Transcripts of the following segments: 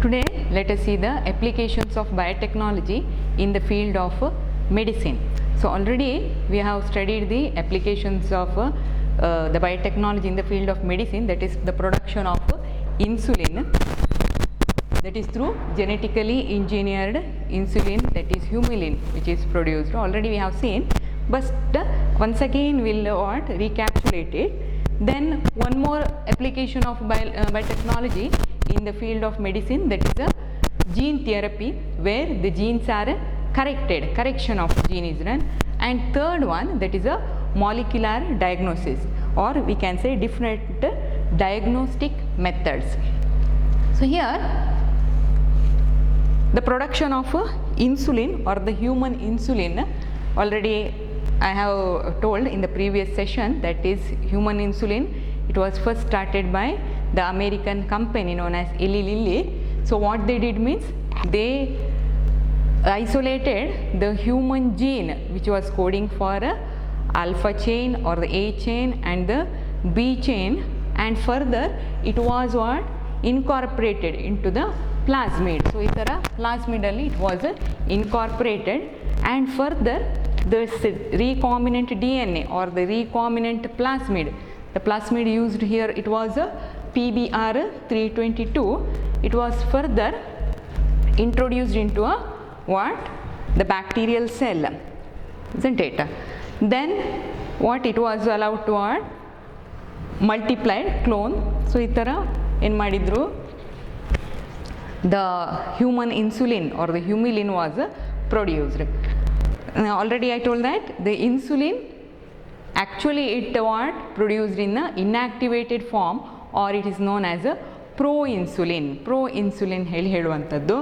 Today let us see the applications of biotechnology in the field of medicine. So already we have studied the applications of the biotechnology in the field of medicine, that is the production of insulin, that is through genetically engineered insulin, that is humulin, which is produced. Already we have seen, but once again we will recapitulate it. Then one more application of biotechnology in the field of medicine, that is a gene therapy, where the genes are correction of gene is done. And third one, that is a molecular diagnosis, or we can say different diagnostic methods. So here the production of insulin, or the human insulin, already I have told in the previous session, that is human insulin. It was first started by the American company known as Eli Lilly. So what they did means they isolated the human gene which was coding for alpha chain or the A chain and the B chain, and further it was what incorporated into the plasmid. So itara plasmid alli it was incorporated, and further the recombinant DNA or the recombinant plasmid, the plasmid used here, it was a PBr322. It was further introduced into a what? The bacterial cell, isn't it? Then what it was allowed to what? Multiplied clone. So itara en madidru, the human insulin or the humulin was produced. Already I told that the insulin actually it was produced in the inactivated form, or it is known as a pro-insulin. Pro-insulin ಹೇಳುವಂಥದ್ದು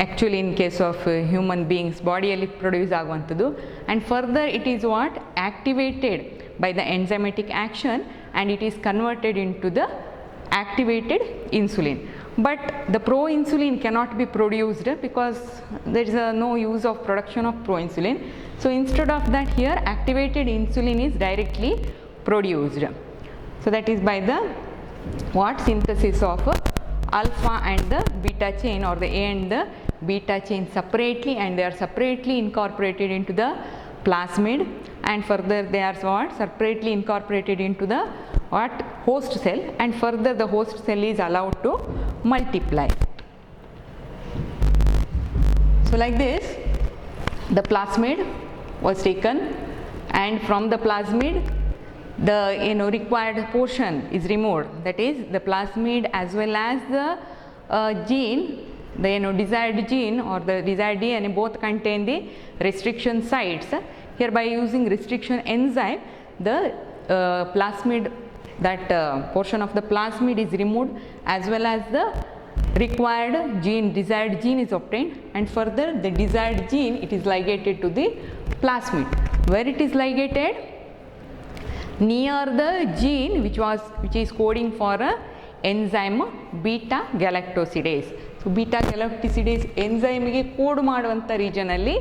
actually in case of human beings ಬಾಡಿಯಲ್ಲಿ produce ಆಗುವಂಥದ್ದು, and further it is what activated by the enzymatic action and it is converted into the activated insulin. But the pro-insulin cannot be produced because there is no use of production of pro-insulin. So instead of that, here activated insulin is directly produced. So that is by the what synthesis of alpha and the beta chain, or the A and the beta chain separately, and they are separately incorporated into the plasmid, and further they are what separately incorporated into the what host cell, and further the host cell is allowed to multiply. So like this the plasmid was taken, and from the plasmid the required portion is removed, that is the plasmid as well as the gene, the desired gene or the desired DNA both contain the restriction sites. Here by using restriction enzyme, the plasmid, that portion of the plasmid is removed, as well as the required gene, desired gene is obtained, and further the desired gene it is ligated to the plasmid. Where it is ligated? Near the gene which is coding for a enzyme beta galactosidase. So beta galactosidase enzyme ಗೆ code ಮಾಡುವಂತ region ಅಲ್ಲಿ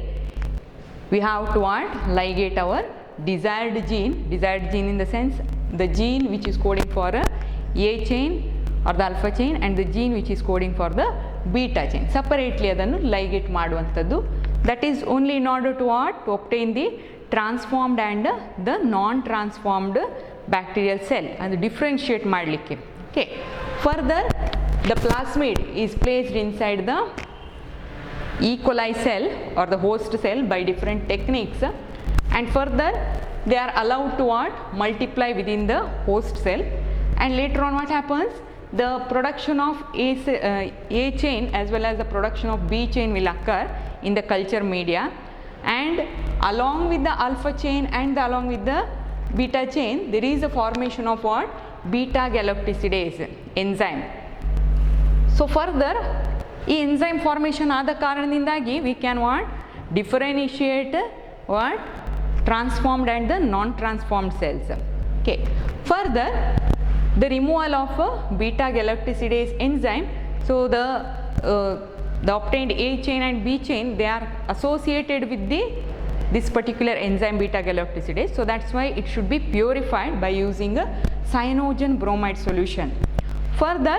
we have to what ligate our desired gene in the sense the gene which is coding for a A chain or the alpha chain, and the gene which is coding for the beta chain separately adannu ligate ಮಾಡುವಂತದ್ದು. That is only in order to what to obtain the transformed and the non-transformed bacterial cell and differentiate ಮಾಡಲಿಕ್ಕೆ. Okay. Further the plasmid is placed inside the E. coli cell or the host cell by different techniques, and further they are allowed to what multiply within the host cell, and later on what happens, the production of A chain as well as the production of B chain will occur in the culture media, and along with the alpha chain and along with the beta chain there is a formation of what beta galactosidase enzyme. So further ಈ enzyme formation ಆದ ಕಾರಣದಿಂದಾಗಿ we can what differentiate what transformed and the non-transformed cells. Okay. Further the removal of beta galactosidase enzyme, so the obtained A chain and B chain they are associated with this particular enzyme beta galactosidase, so that's why it should be purified by using a cyanogen bromide solution. Further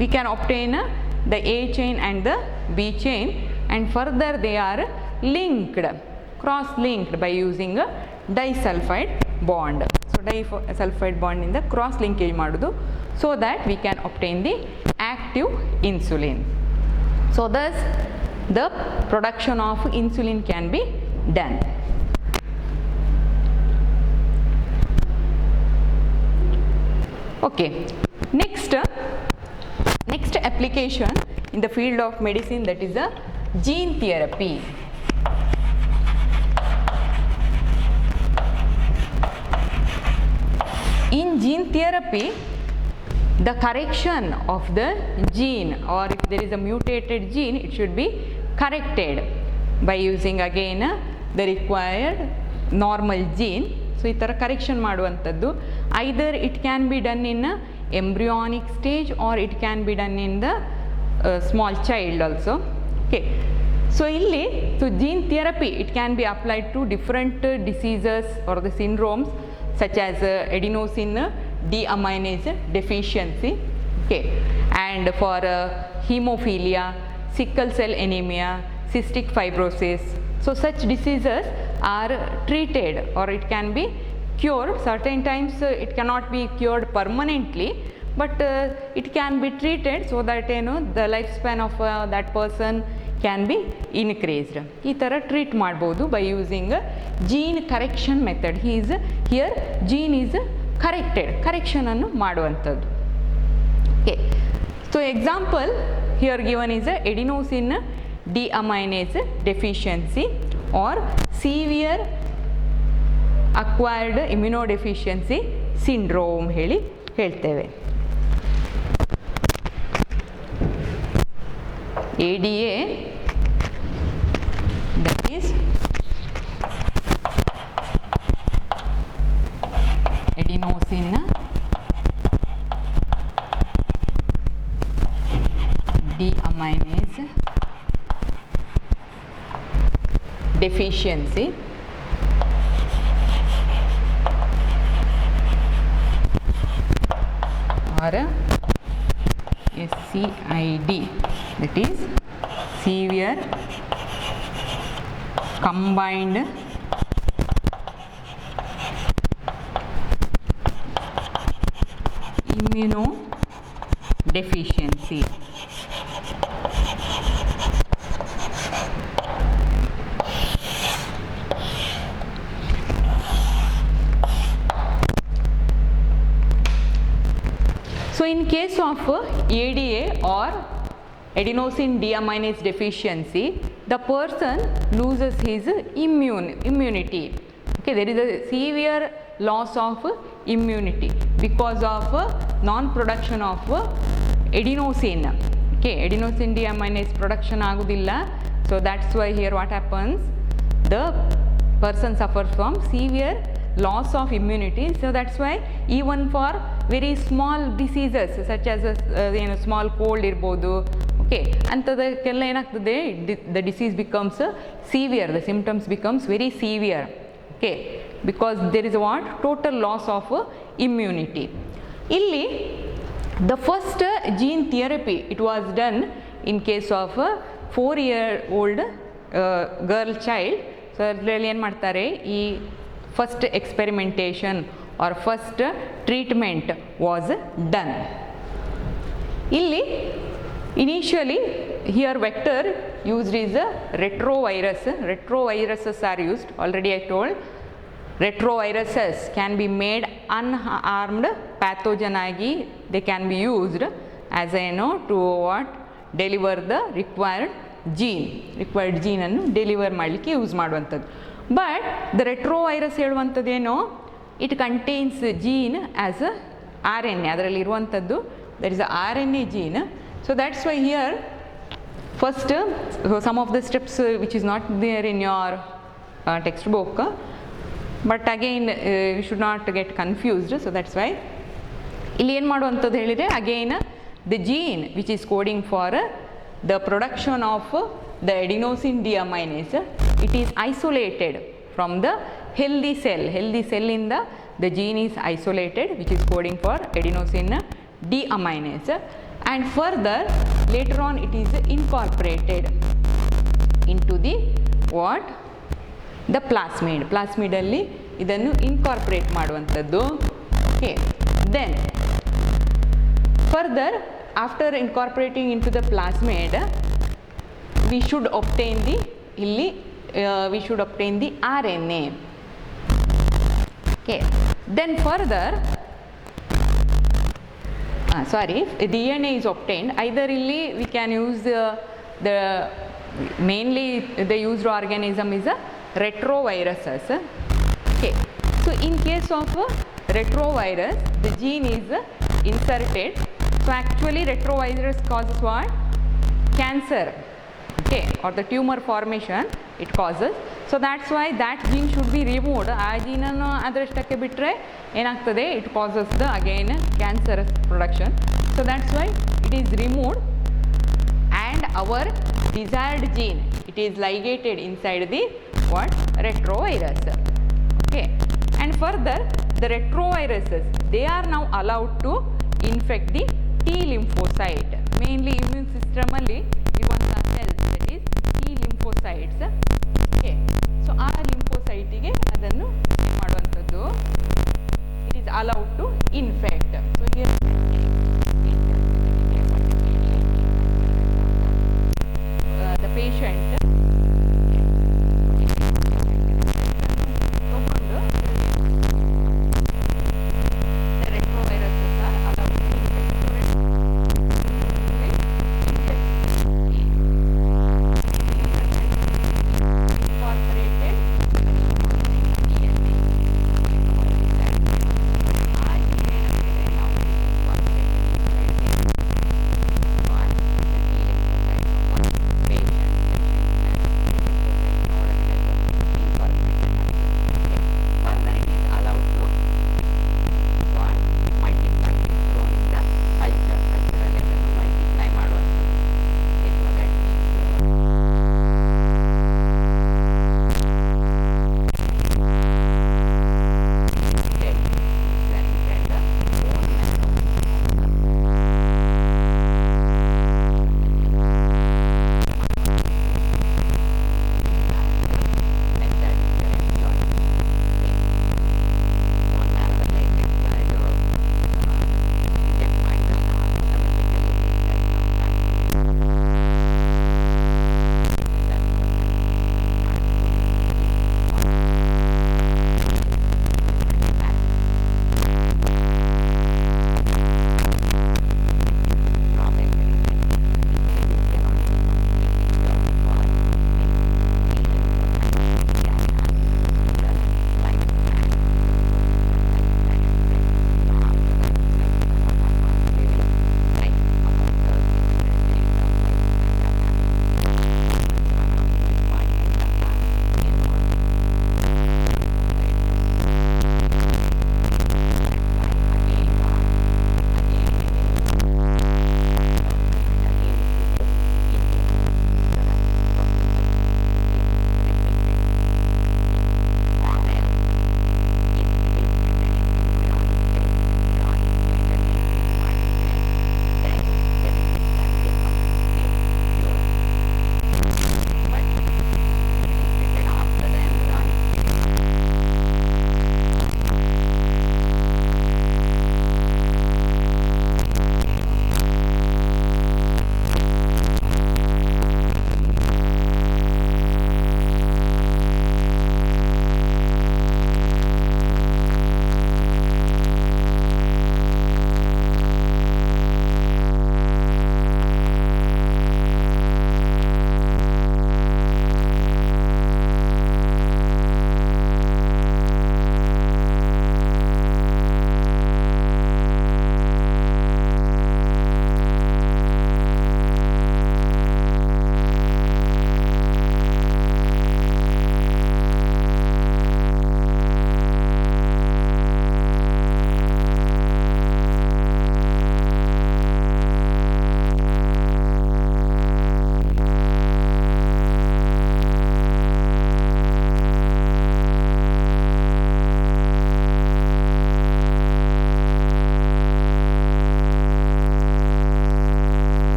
we can obtain the A chain and the B chain, and further they are linked, cross linked by using a disulfide bond. So disulfide bond in the cross linkage madudu, so that we can obtain the active insulin. So thus the production of insulin can be done. Okay, next application in the field of medicine, that is a gene therapy. In gene therapy, the correction of the gene, or if there is a mutated gene, it should be corrected by using again the required normal gene. So ಈ ಥರ correction ಮಾಡುವಂಥದ್ದು, either it can be done in embryonic stage or it can be done in the small child also. Okay, so illi so gene therapy, it can be applied to different diseases or the syndromes such as adenosine deaminase deficiency, okay, and for hemophilia, sickle cell anemia, cystic fibrosis. So such diseases are treated, or it can be cured. Certain times it cannot be cured permanently, but it can be treated so that the lifespan of that person can be increased. ಈ ಥರ treat ಮಾಡ್ಬೋದು by using gene correction method. Here gene is corrected, correction ಅನ್ನು ಮಾಡುವಂಥದ್ದು. Okay, so example here given is adenosine deaminase deficiency or severe acquired immunodeficiency syndrome ಹೇಳ್ತೇವೆ. ADA, that is adenosine deaminase deficiency, or SCID, that is severe combined immunodeficiency. So in case of ADA or adenosine deaminase deficiency, the person loses his immunity. Okay, there is a severe loss of immunity because of non-production of adenosine. Okay, adenosine deaminase production agudilla. So that's why here what happens, the person suffers from severe loss of immunity. So that's why even for very small diseases such as small cold irbodu, okay, antadakella enaಗ್ತದೆ, the disease becomes severe, the symptoms becomes very severe, okay, because there is what total loss of immunity. Illi the first gene therapy, it was done in case of a 4-year-old girl child. So ಅದರಲ್ಲಿ ಏನು ಮಾಡ್ತಾರೆ, ಈ first experimentation or first treatment was done. Illi initially here vector used is a retrovirus. Retroviruses are used, already I told. Retroviruses can be made unarmed pathogen agi, they can be used as to what deliver the required gene ಅನ್ನು deliver ಮಾಡಲಿಕ್ಕೆ use ಮಾಡುವಂಥದ್ದು. But the retrovirus ಹೇಳುವಂಥದ್ದೇನೋ, it contains gene as a RNA, ಅದರಲ್ಲಿ ಇರುವಂಥದ್ದು that is a RNA gene. So that's why here first some of the steps which is not there in your text book, but again you should not get confused. So that's why ಇಲ್ಲಿ ಏನು ಮಾಡುವಂಥದ್ದು ಹೇಳಿದರೆ, again the gene which is coding for the production of the adenosine deaminase, it is isolated from the healthy cell in the gene is isolated which is coding for adenosine deaminase, and further later on it is incorporated into the what, the plasmid ಅಲ್ಲಿ ಇದನ್ನು incorporate ಮಾಡುವಂಥದ್ದು. Okay, then further after incorporating into the plasmid we should obtain the RNA. Okay, then further DNA is obtained. Either illi we can use the mainly the used organism is a retroviruses. Okay, so in case of retrovirus the gene is inserted. So actually retrovirus causes what? Cancer, okay, or the tumor formation it causes. So that's why that gene should be removed. ಆ gene ಅನ್ನು ಅದರಷ್ಟಕ್ಕೆ ಬಿಟ್ಟರೆ ಏನಾಗ್ತದೆ, it causes the again cancerous production. So that's why it is removed and our desired gene it is ligated inside the what, retrovirus. Okay, and further the retroviruses they are now allowed to infect the T lymphocyte, mainly immune system ಅಲ್ಲಿ ಇರುವಂಥ cells, that is T lymphocytes. Okay, so ಆ lymphocyte ಗೆ ಅದನ್ನು ಮಾಡುವಂಥದ್ದು, it is allowed to infect. So here